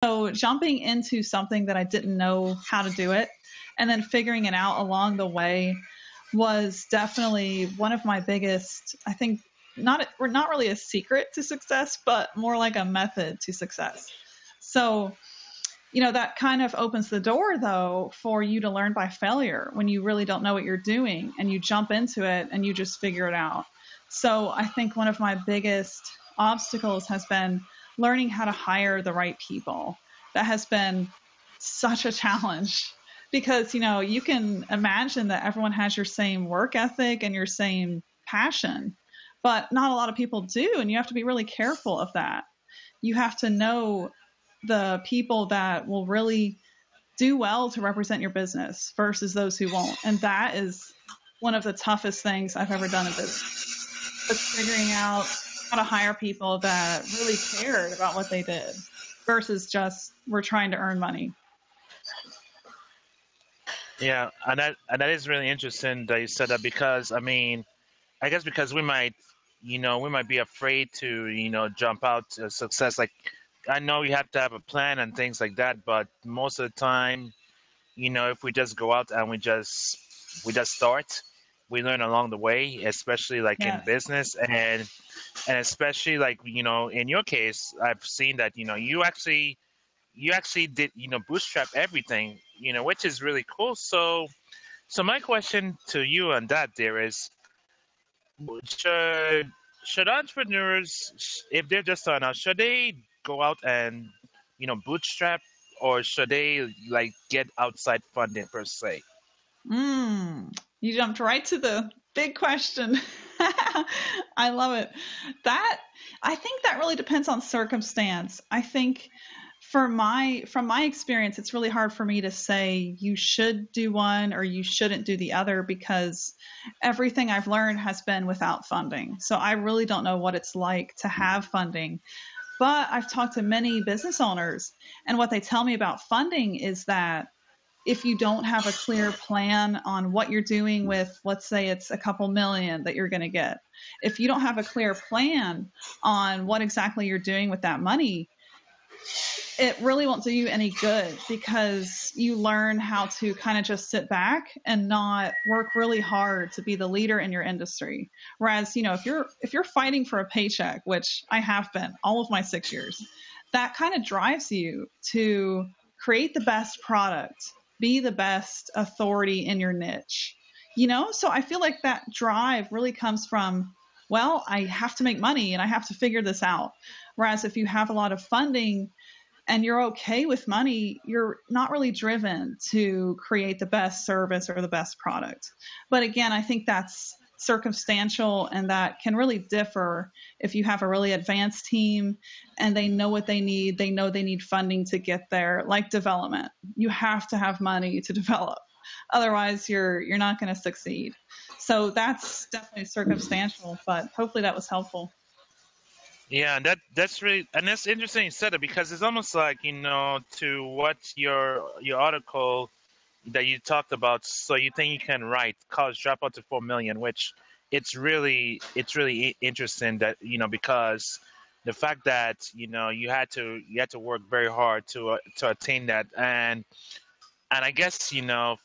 So jumping into something that I didn't know how to do it and then figuring it out along the way was definitely one of my biggest, I think, not really a secret to success, but more like a method to success. So, that kind of opens the door though for you to learn by failure when you really don't know what you're doing and you jump into it and you just figure it out. So I think one of my biggest obstacles has been learning how to hire the right people. That has been such a challenge because, you can imagine that everyone has your same work ethic and your same passion, but not a lot of people do. And you have to be really careful of that. You have to know the people that will really do well to represent your business versus those who won't. And that is one of the toughest things I've ever done in business. Was figuring out how to hire people that really cared about what they did versus just we're trying to earn money. Yeah, and that is really interesting that you said that because I mean, I guess because we might be afraid to jump out to success. Like I know you have to have a plan and things like that, but most of the time, if we just go out and we just start, we learn along the way, especially like in Yes. business and especially like in your case, I've seen that you actually did bootstrap everything, which is really cool. So my question to you on that there is, should should entrepreneurs, if they're just starting out, should they go out and bootstrap, or should they like get outside funding per se? You jumped right to the big question. I love it. That I think that really depends on circumstance. I think from my experience, it's really hard for me to say you should do one or you shouldn't do the other because everything I've learned has been without funding. So I really don't know what it's like to have funding. But I've talked to many business owners, and what they tell me about funding is that if you don't have a clear plan on what you're doing with, let's say it's a couple million that you're going to get, if you don't have a clear plan on what exactly you're doing with that money, it really won't do you any good because you learn how to kind of just sit back and not work really hard to be the leader in your industry. Whereas, if you're fighting for a paycheck, which I have been all of my 6 years, that kind of drives you to create the best product, be the best authority in your niche. So I feel like that drive really comes from, well, I have to make money and I have to figure this out. Whereas if you have a lot of funding and you're okay with money, you're not really driven to create the best service or the best product. But again, I think that's circumstantial and that can really differ if you have a really advanced team and they know what they need. They know they need funding to get there, like development. You have to have money to develop. Otherwise, you're not going to succeed. So that's definitely circumstantial, but hopefully that was helpful. Yeah, and that's really, and that's interesting you said it because it's almost like to what your article that you talked about. So you think you can write college dropout to 4 million, which it's really interesting that because the fact that you had to work very hard to attain that, and I guess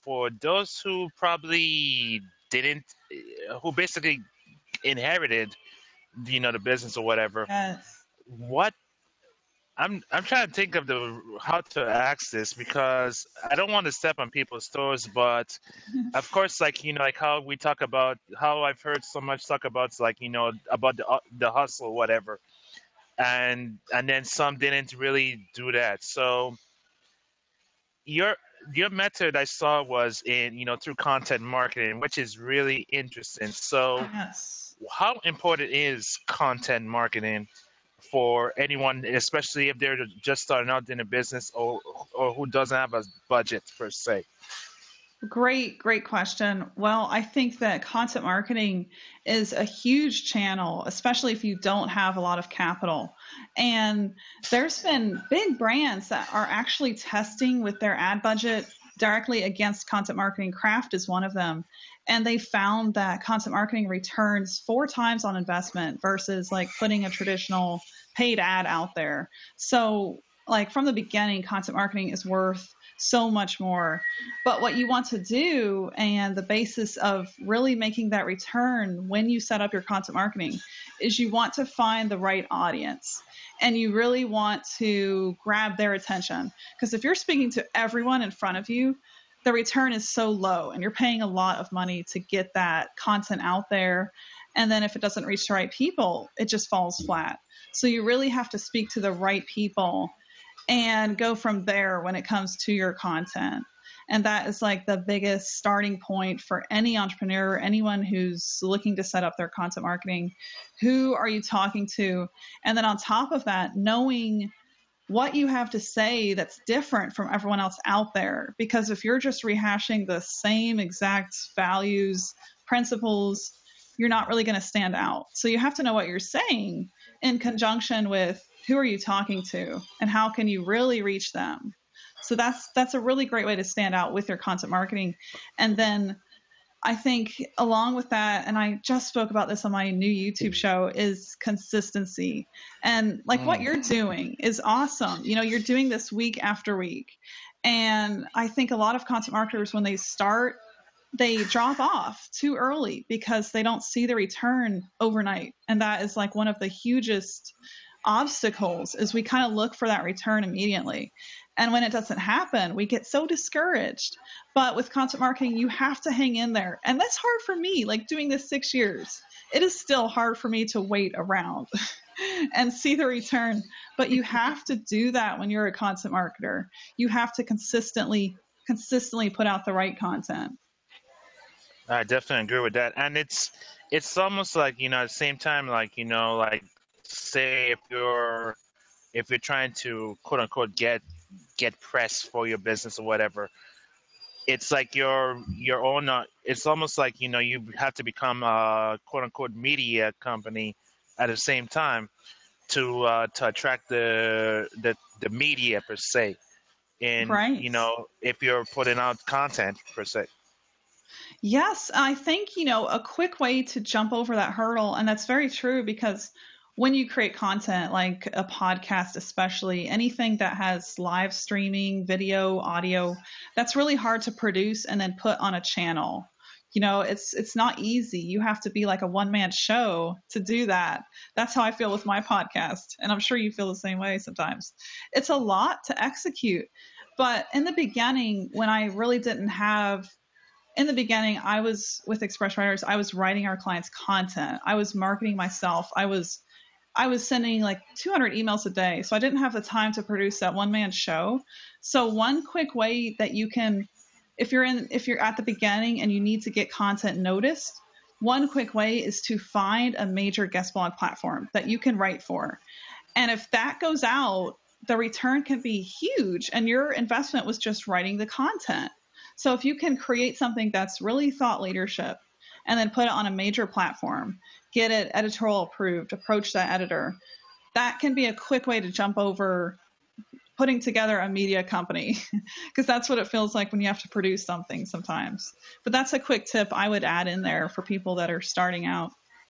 for those who probably didn't, who basically inherited the business or whatever, Yes. what I'm trying to think of the how to ask this because I don't want to step on people's toes, but of course, like like how we talk about how I've heard so much talk about like about the hustle, whatever, and then some didn't really do that. So your your method I saw was in through content marketing, which is really interesting. So Yes. how important is content marketing for anyone, especially if they're just starting out in a business or who doesn't have a budget per se? Great, great question. Well, I think that content marketing is a huge channel, especially if you don't have a lot of capital. And there's been big brands that are actually testing with their ad budget directly against content marketing. Kraft is one of them. And they found that content marketing returns 4 times on investment versus like putting a traditional paid ad out there. So like from the beginning, content marketing is worth so much more. But what you want to do, and the basis of really making that return when you set up your content marketing, is you want to find the right audience, and you really want to grab their attention. Because if you're speaking to everyone in front of you, the return is so low, and you're paying a lot of money to get that content out there. And then if it doesn't reach the right people, it just falls flat. So you really have to speak to the right people and go from there when it comes to your content. And that is like the biggest starting point for any entrepreneur, anyone who's looking to set up their content marketing. Who are you talking to? And then on top of that, knowing what you have to say that's different from everyone else out there. Because if you're just rehashing the same exact values, principles, you're not really going to stand out. So you have to know what you're saying in conjunction with who are you talking to and how can you really reach them. So that's a really great way to stand out with your content marketing. And then I think along with that, and I just spoke about this on my new YouTube show, is consistency. And like what you're doing is awesome. You know, you're doing this week after week. And I think a lot of content marketers, when they start, they drop off too early because they don't see the return overnight. And that is like one of the hugest obstacles, is we kind of look for that return immediately. And when it doesn't happen, we get so discouraged. But with content marketing, you have to hang in there. And that's hard for me, like doing this 6 years. It is still hard for me to wait around and see the return. But you have to do that when you're a content marketer. You have to consistently put out the right content. I definitely agree with that. And it's almost like, at the same time, like, like say if you're trying to quote unquote get press for your business or whatever, it's like your own it's almost like, you have to become a quote unquote media company at the same time to attract the media per se. And Right. if you're putting out content per se. Yes, I think, a quick way to jump over that hurdle, and that's very true, because when you create content like a podcast, especially anything that has live streaming, video, audio, that's really hard to produce and then put on a channel. It's not easy. You have to be like a one-man show to do that. That's how I feel with my podcast, and I'm sure you feel the same way sometimes. It's a lot to execute. But in the beginning, when I really didn't have in the beginning, I was with Express Writers. I was writing our clients' content. I was marketing myself. I was sending like 200 emails a day. So I didn't have the time to produce that one-man show. So one quick way that you can, if you're at the beginning and you need to get content noticed, one quick way is to find a major guest blog platform that you can write for. And if that goes out, the return can be huge, and your investment was just writing the content. So if you can create something that's really thought leadership and then put it on a major platform, get it editorial approved, approach that editor, that can be a quick way to jump over putting together a media company, because that's what it feels like when you have to produce something sometimes. But that's a quick tip I would add in there for people that are starting out.